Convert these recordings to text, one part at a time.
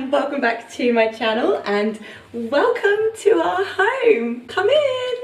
and welcome back to my channel and welcome to our home. Come in.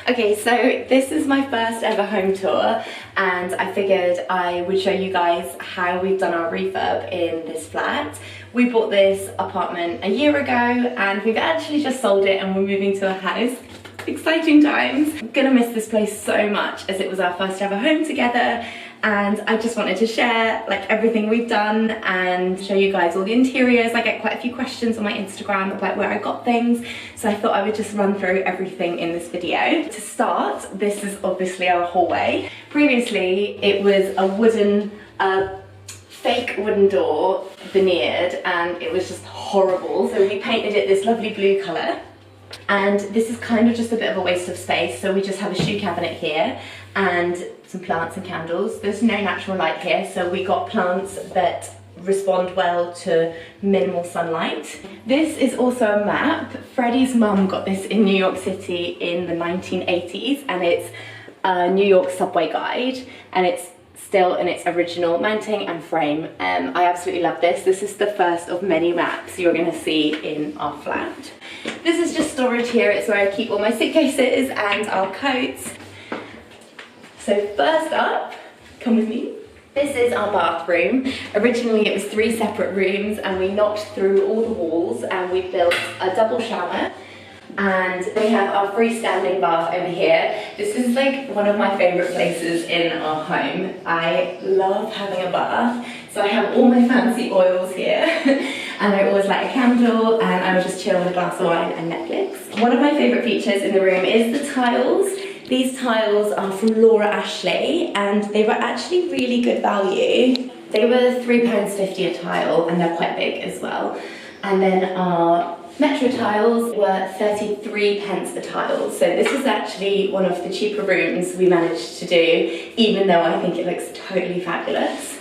Okay, so this is my first ever home tour and I figured I would show you guys how we've done our refurb in this flat. We bought this apartment a year ago and we've actually just sold it and we're moving to a house. Exciting times. I'm gonna miss this place so much as it was our first ever home together, and I just wanted to share like everything we've done and show you guys all the interiors. I get quite a few questions on my Instagram about where I got things, so I thought I would just run through everything in this video. To start, this is obviously our hallway. Previously it was a wooden fake wooden door, veneered, and it was just horrible, so we painted it this lovely blue colour. And this is kind of just a bit of a waste of space, so we just have a shoe cabinet here and some plants and candles. There's no natural light here, so we got plants that respond well to minimal sunlight. This is also a map. Freddie's mum got this in New York City in the 1980s, and it's a New York subway guide, and it's still in its original mounting and frame. I absolutely love this. This is the first of many maps you're going to see in our flat. This is just storage here. It's where I keep all my suitcases and our coats. So first up, come with me. This is our bathroom. Originally it was 3 separate rooms and we knocked through all the walls and we built a double shower. And we have our freestanding bath over here. This is like one of my favourite places in our home. I love having a bath. So I have all my fancy oils here and I always light a candle and I would just chill with a glass of wine and Netflix. One of my favourite features in the room is the tiles. These tiles are from Laura Ashley and they were actually really good value. They were £3.50 a tile and they're quite big as well. And then our Metro tiles were 33p a tile, so this is actually one of the cheaper rooms we managed to do, even though I think it looks totally fabulous.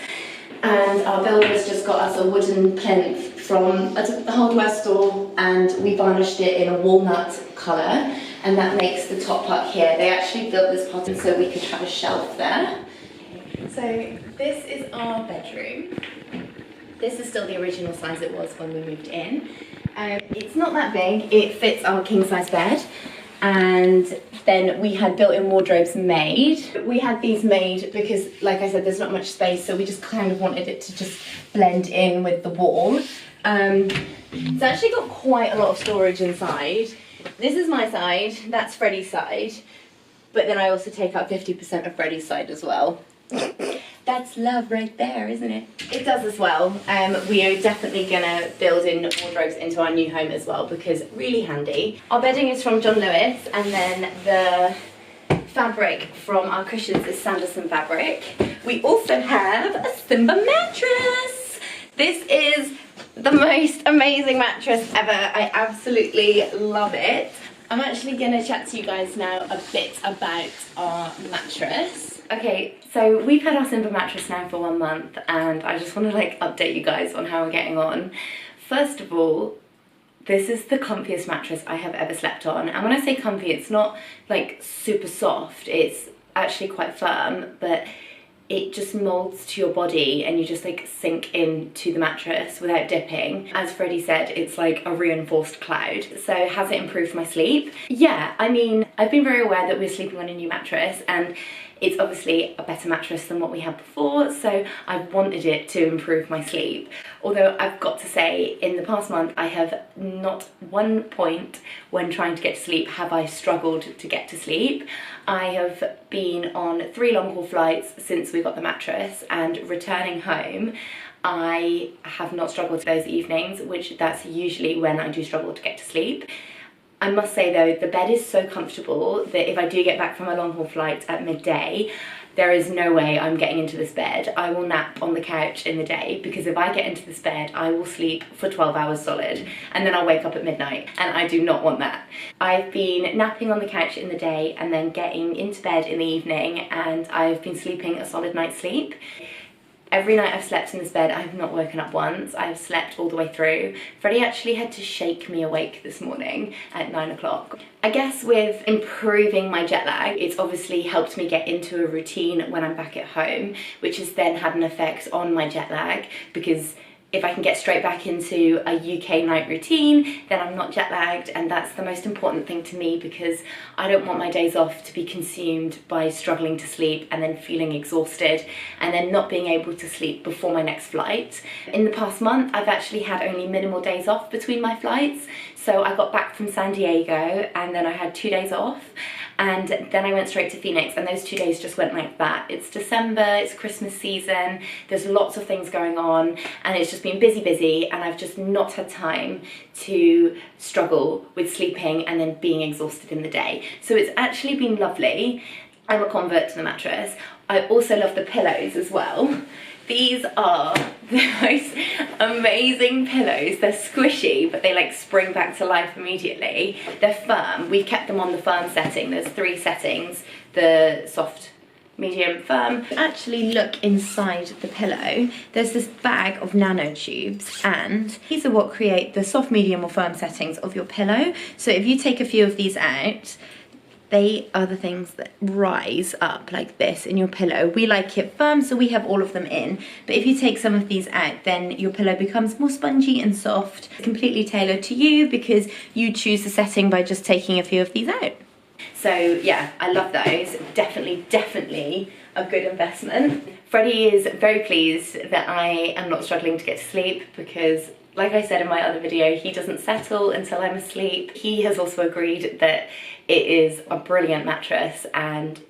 And our builders just got us a wooden plinth from a hardware store and we varnished it in a walnut colour, and that makes the top part here. They actually built this pattern so we could have a shelf there. So this is our bedroom. This is still the original size it was when we moved in. It's not that big, it fits our king size bed, and then we had built-in wardrobes made. We had these made because, like I said, there's not much space, so we just kind of wanted it to just blend in with the wall. It's actually got quite a lot of storage inside. This is my side, that's Freddie's side, but then I also take out 50% of Freddie's side as well. That's love right there, isn't it? It does as well. We are definitely gonna build in wardrobes into our new home as well because really handy. Our bedding is from John Lewis, and then the fabric from our cushions is Sanderson fabric. We also have a Simba Mattress. This is the most amazing mattress ever. I absolutely love it. I'm actually gonna chat to you guys now a bit about our mattress. Okay, so we've had our Simba Mattress now for 1 month and I just want to like update you guys on how we're getting on. First of all, this is the comfiest mattress I have ever slept on, and when I say comfy, it's not like super soft, it's actually quite firm, but it just molds to your body and you just like sink into the mattress without dipping. As Freddie said, it's like a reinforced cloud. So has it improved my sleep? Yeah, I mean, I've been very aware that we're sleeping on a new mattress and it's obviously a better mattress than what we had before, so I wanted it to improve my sleep. Although I've got to say, in the past month, I have not one point when trying to get to sleep have I struggled to get to sleep. I have been on 3 long haul flights since we got the mattress, and returning home, I have not struggled those evenings, which that's usually when I do struggle to get to sleep. I must say though, the bed is so comfortable that if I do get back from a long haul flight at midday, there is no way I'm getting into this bed. I will nap on the couch in the day, because if I get into this bed, I will sleep for 12 hours solid and then I'll wake up at midnight, and I do not want that. I've been napping on the couch in the day and then getting into bed in the evening, and I've been sleeping a solid night's sleep. Every night I've slept in this bed, I have not woken up once. I've slept all the way through. Freddie actually had to shake me awake this morning at 9 o'clock. I guess with improving my jet lag, it's obviously helped me get into a routine when I'm back at home, which has then had an effect on my jet lag, because if I can get straight back into a UK night routine, then I'm not jet lagged, and that's the most important thing to me, because I don't want my days off to be consumed by struggling to sleep and then feeling exhausted and then not being able to sleep before my next flight. In the past month, I've actually had only minimal days off between my flights. So I got back from San Diego and then I had 2 days off, and then I went straight to Phoenix, and those 2 days just went like that. It's December, it's Christmas season, there's lots of things going on, and it's just been busy, and I've just not had time to struggle with sleeping and then being exhausted in the day. So it's actually been lovely. I'm a convert to the mattress. I also love the pillows as well. These are the most amazing pillows. They're squishy, but they like spring back to life immediately. They're firm. We've kept them on the firm setting. There's 3 settings: the soft, medium, firm. Actually look inside the pillow. There's this bag of nanotubes, and these are what create the soft, medium or firm settings of your pillow. So if you take a few of these out, they are the things that rise up like this in your pillow. We like it firm, so we have all of them in. But if you take some of these out, then your pillow becomes more spongy and soft. Completely tailored to you, because you choose the setting by just taking a few of these out. So yeah, I love those. Definitely a good investment. Freddie is very pleased that I am not struggling to get to sleep, because like I said in my other video, he doesn't settle until I'm asleep. He has also agreed that it is a brilliant mattress and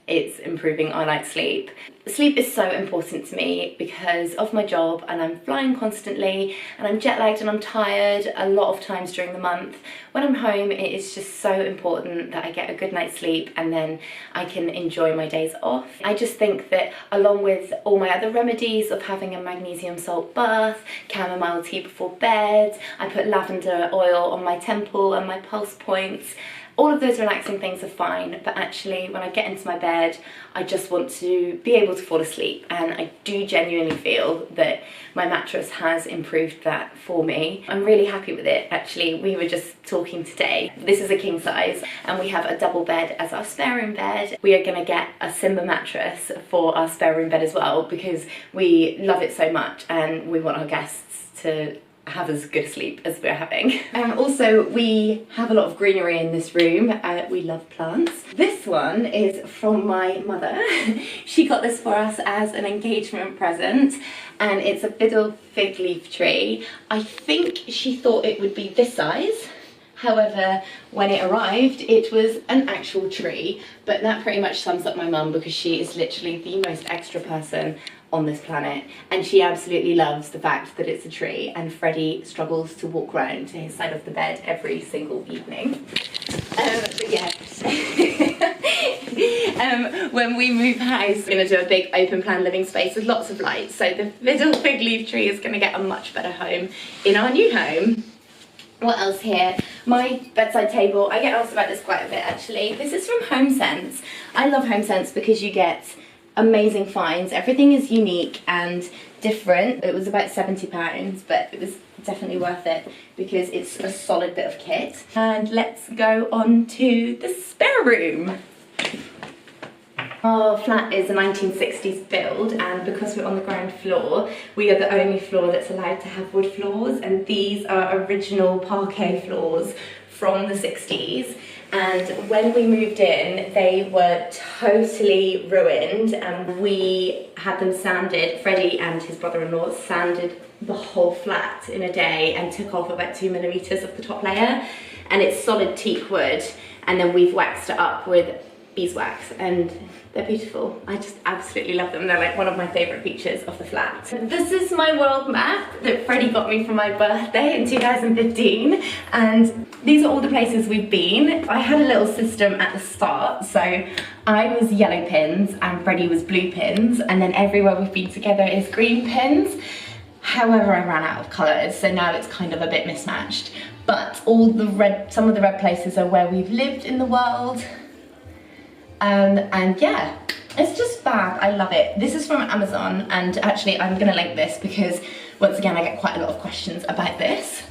it's improving our night's sleep. Sleep is so important to me because of my job, and I'm flying constantly and I'm jet lagged and I'm tired a lot of times during the month. When I'm home, it is just so important that I get a good night's sleep and then I can enjoy my days off. I just think that along with all my other remedies of having a magnesium salt bath, chamomile tea before bed, I put lavender oil on my temple and my pulse points. All of those relaxing things are fine, but actually when I get into my bed, I just want to be able to fall asleep, and I do genuinely feel that my mattress has improved that for me. I'm really happy with it. Actually, we were just talking today. This is a king size, and we have a double bed as our spare room bed. We are gonna get a Simba mattress for our spare room bed as well, because we love it so much and we want our guests to have as good a sleep as we're having. Also, we have a lot of greenery in this room. We love plants. This one is from my mother. She got this for us as an engagement present, and it's a fiddle fig leaf tree. I think she thought it would be this size. However, when it arrived, it was an actual tree, but that pretty much sums up my mum, because she is literally the most extra person on this planet, and she absolutely loves the fact that it's a tree, and Freddie struggles to walk round to his side of the bed every single evening. But yeah, when we move house, we're going to do a big open plan living space with lots of light, so the fiddle fig leaf tree is going to get a much better home in our new home. What else here? My bedside table. I get asked about this quite a bit actually. This is from HomeSense. I love HomeSense because you get amazing finds. Everything is unique and different. It was about £70, but it was definitely worth it because it's a solid bit of kit. And let's go on to the spare room. Our flat is a 1960s build, and because we're on the ground floor, we are the only floor that's allowed to have wood floors, and these are original parquet floors from the 60s. And when we moved in, they were totally ruined, and we had them sanded. Freddie and his brother-in-law sanded the whole flat in a day and took off about 2mm of the top layer, and it's solid teak wood, and then we've waxed it up with beeswax, and they're beautiful. I just absolutely love them. They're like one of my favourite features of the flat. This is my world map that Freddie got me for my birthday in 2015, and these are all the places we've been. I had a little system at the start, so I was yellow pins and Freddie was blue pins, and then everywhere we've been together is green pins. However, I ran out of colours, so now it's kind of a bit mismatched. But all the red, some of the red places are where we've lived in the world. And yeah, it's just fab. I love it. This is from Amazon, and actually I'm gonna link this because once again I get quite a lot of questions about this.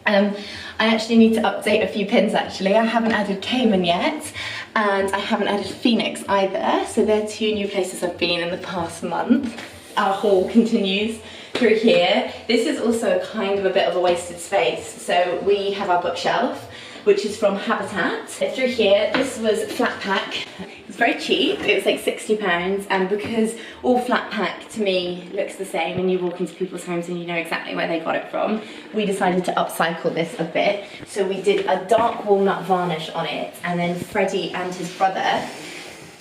I actually need to update a few pins actually. I haven't added Cayman yet, and I haven't added Phoenix either, so they're 2 new places I've been in the past month. Our haul continues through here. This is also kind of a bit of a wasted space. So we have our bookshelf, which is from Habitat. Through here, this was flat pack. It's very cheap, it was like £60, and because all flat pack to me looks the same and you walk into people's homes and you know exactly where they got it from, we decided to upcycle this a bit. So we did a dark walnut varnish on it, and then Freddie and his brother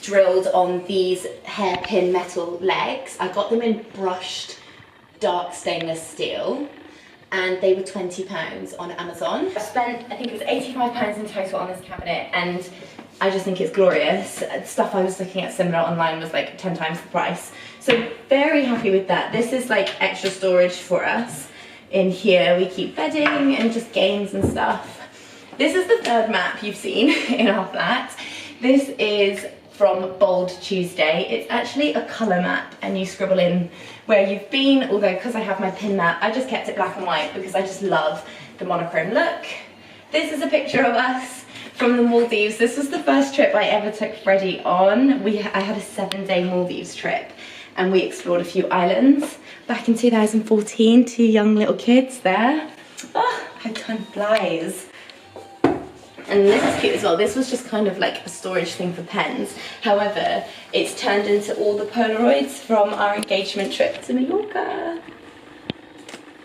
drilled on these hairpin metal legs. I got them in brushed dark stainless steel, and they were £20 on Amazon. I spent, I think it was £85 in total on this cabinet, and I just think it's glorious. Stuff I was looking at similar online was like 10 times the price. So very happy with that. This is like extra storage for us. In here we keep bedding and just games and stuff. This is the third map you've seen in our flat. This is from Bold Tuesday. It's actually a colour map, and you scribble in where you've been, although because I have my pin map, I just kept it black and white because I just love the monochrome look. This is a picture of us from the Maldives. This was the first trip I ever took Freddie on. I had a 7-day Maldives trip, and we explored a few islands back in 2014, 2 young little kids there. Oh, how time flies. And this is cute as well. This was just kind of like a storage thing for pens. However, it's turned into all the Polaroids from our engagement trip to Mallorca.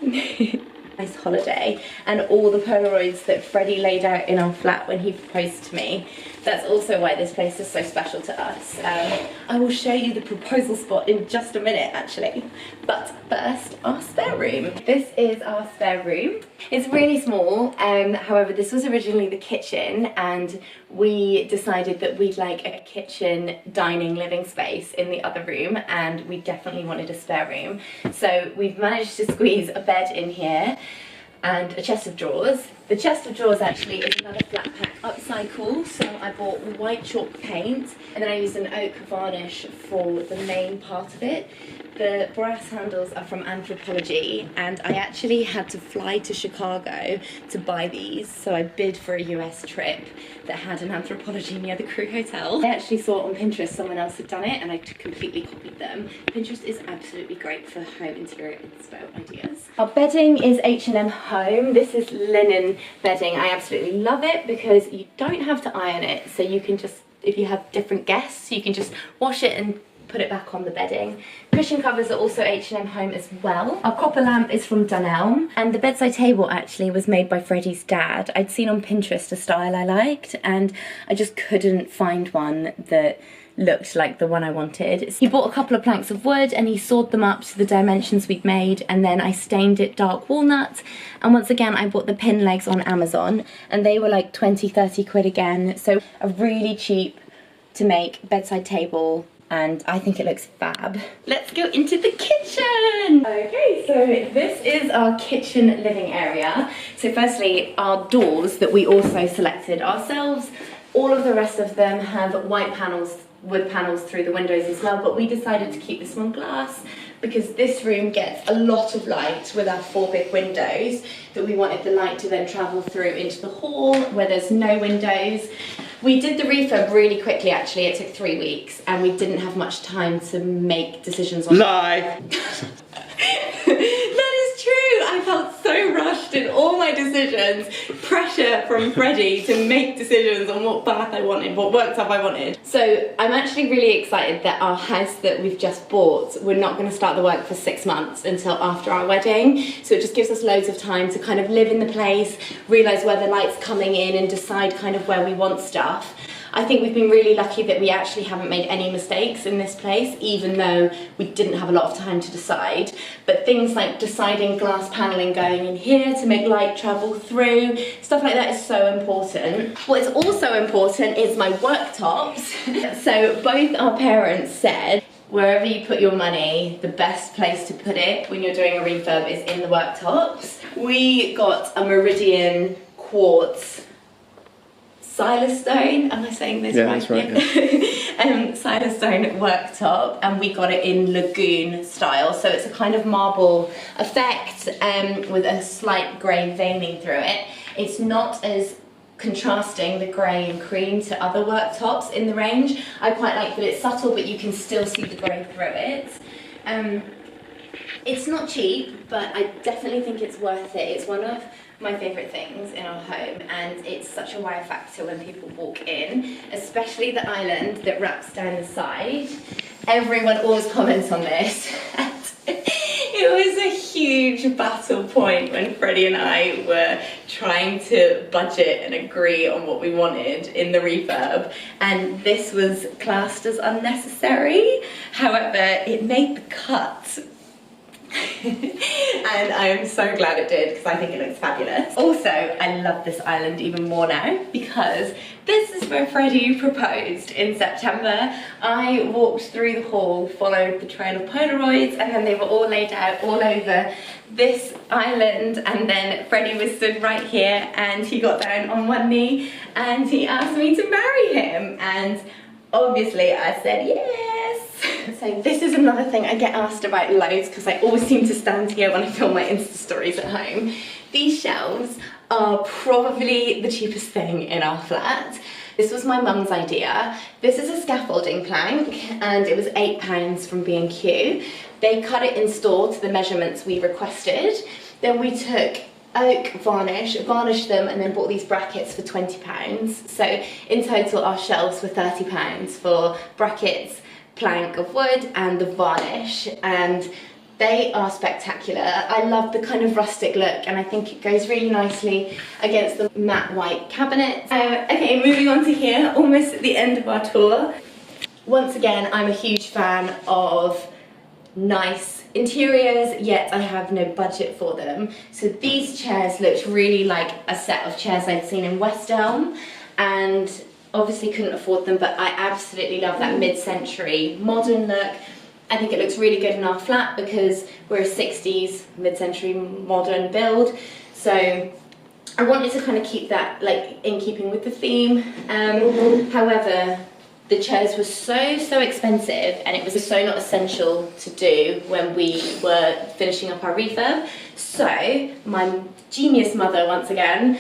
Nice holiday. And all the Polaroids that Freddie laid out in our flat when he proposed to me. That's also why this place is so special to us. I will show you the proposal spot in just a minute, actually. But first, our spare room. This is our spare room. It's really small, however, this was originally the kitchen, and we decided that we'd like a kitchen, dining, living space in the other room, and we definitely wanted a spare room. So we've managed to squeeze a bed in here and a chest of drawers. The chest of drawers actually is another flat pack upcycle, so I bought white chalk paint, and then I used an oak varnish for the main part of it. The brass handles are from Anthropology, and I actually had to fly to Chicago to buy these, so I bid for a US trip that had an Anthropology near the crew hotel. I actually saw on Pinterest someone else had done it, and I completely copied them. Pinterest is absolutely great for home interior inspo ideas. Our bedding is H&M Home. This is linen bedding. I absolutely love it because you don't have to iron it, so you can just, if you have different guests, you can just wash it and put it back on the bedding. Cushion covers are also H&M Home as well. Our copper lamp is from Dunelm, and the bedside table actually was made by Freddie's dad. I'd seen on Pinterest a style I liked, and I just couldn't find one that looked like the one I wanted. He bought a couple of planks of wood and he sawed them up to the dimensions we'd made, and then I stained it dark walnut, and once again I bought the pin legs on Amazon, and they were like 20-30 quid again, so a really cheap to make bedside table, and I think it looks fab. Let's go into the kitchen! Okay, so this is our kitchen living area. So firstly, our doors that we also selected ourselves. All of the rest of them have white panels, wood panels through the windows as well, but we decided to keep this one glass because this room gets a lot of light with our 4 big windows, that we wanted the light to then travel through into the hall where there's no windows. We did the refurb really quickly actually, it took 3 weeks, and we didn't have much time to make decisions on— Lie! That is true! I felt so rushed in all my decisions. Pressure from Freddie to make decisions on what bath I wanted, what worktop I wanted. So I'm actually really excited that our house that we've just bought, we're not going to start the work for 6 months until after our wedding. So it just gives us loads of time to kind of live in the place, realise where the light's coming in, and decide kind of where we want stuff. I think we've been really lucky that we actually haven't made any mistakes in this place, even though we didn't have a lot of time to decide. But things like deciding glass panelling going in here to make light travel through, stuff like that is so important. What's also important is my worktops. So both our parents said, wherever you put your money, the best place to put it when you're doing a refurb is in the worktops. We got a Meridian quartz silestone, am I saying this right? Yeah, that's right. Yeah. Silestone worktop, and we got it in lagoon style, so it's a kind of marble effect with a slight grey veining through it. It's not as contrasting, the grey and cream, to other worktops in the range. I quite like that it's subtle, but you can still see the grey through it. It's not cheap, but I definitely think it's worth it. It's one of my favourite things in our home, and it's such a wow factor when people walk in, especially the island that wraps down the side. Everyone always comments on this. It was a huge battle point when Freddie and I were trying to budget and agree on what we wanted in the refurb, and this was classed as unnecessary. However, it made the cut. And I am so glad it did, because I think it looks fabulous. Also, I love this island even more now because this is where Freddie proposed in September. I walked through the hall, followed the trail of Polaroids, and then they were all laid out all over this island, and then Freddie was stood right here and he got down on one knee and he asked me to marry him, and obviously I said yes. So this is another thing I get asked about loads, because I always seem to stand here when I film my Insta stories at home. These shelves are probably the cheapest thing in our flat. This was my mum's idea. This is a scaffolding plank and it was £8 from B&Q. They cut it in store to the measurements we requested. Then we took oak varnish, varnished them, and then bought these brackets for £20. So in total our shelves were £30 for brackets, plank of wood and the varnish, and they are spectacular. I love the kind of rustic look, and I think it goes really nicely against the matte white cabinet. Okay, moving on to here, almost at the end of our tour. Once again, I'm a huge fan of nice interiors, yet I have no budget for them. So these chairs looked really like a set of chairs I'd seen in West Elm, and obviously couldn't afford them, but I absolutely love that mid-century modern look. I think it looks really good in our flat because we're a 60s mid-century modern build, so I wanted to kind of keep that like in keeping with the theme. However, the chairs were so expensive, and it was so not essential to do when we were finishing up our refurb. So my genius mother, once again,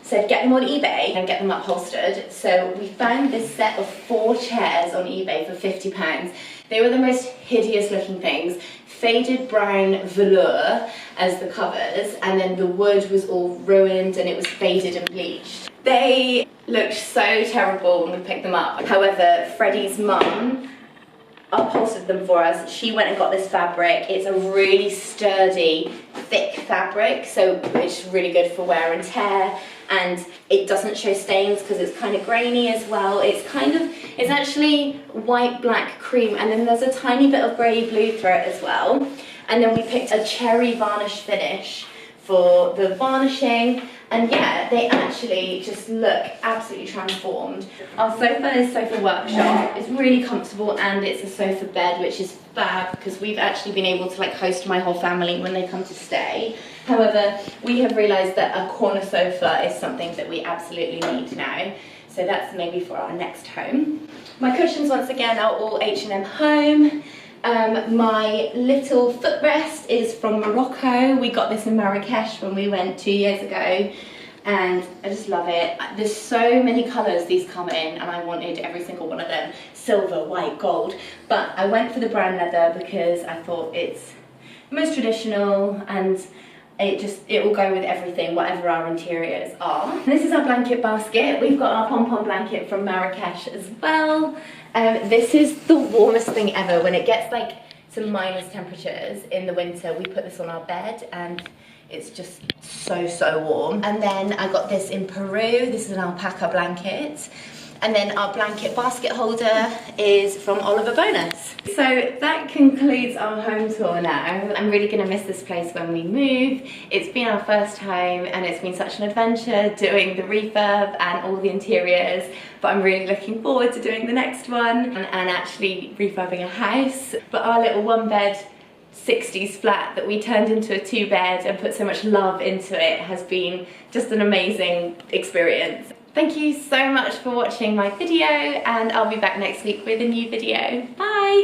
said get them on eBay and get them upholstered. So we found this set of 4 chairs on eBay for £50. They were the most hideous looking things. Faded brown velour as the covers, and then the wood was all ruined and it was faded and bleached. They looked so terrible when we picked them up. However, Freddie's mum upholstered them for us. She went and got this fabric. It's a really sturdy, thick fabric, so it's really good for wear and tear, and it doesn't show stains because it's kind of grainy as well. It's actually white, black, cream, and then there's a tiny bit of grey blue through it as well. And then we picked a cherry varnish finish for the varnishing, and yeah, they actually just look absolutely transformed. Our sofa is Sofa Workshop. It's really comfortable, and it's a sofa bed, which is fab because we've actually been able to like host my whole family when they come to stay. However, we have realised that a corner sofa is something that we absolutely need now, so that's maybe for our next home. My cushions, once again, are all H&M Home. My little footrest is from Morocco. We got this in Marrakesh when we went 2 years ago, and I just love it. There's so many colours these come in, and I wanted every single one of them. Silver, white, gold. But I went for the brown leather because I thought it's most traditional, and it will go with everything, whatever our interiors are. And this is our blanket basket. We've got our pom-pom blanket from Marrakesh as well. This is the warmest thing ever. When it gets like to minus temperatures in the winter, we put this on our bed and it's just so warm. And then I got this in Peru. This is an alpaca blanket. And then our blanket basket holder is from Oliver Bonus. So that concludes our home tour now. I'm really gonna miss this place when we move. It's been our first home and it's been such an adventure doing the refurb and all the interiors, but I'm really looking forward to doing the next one and actually refurbing a house. But our little 1-bed 60s flat that we turned into a 2-bed and put so much love into it has been just an amazing experience. Thank you so much for watching my video, and I'll be back next week with a new video. Bye!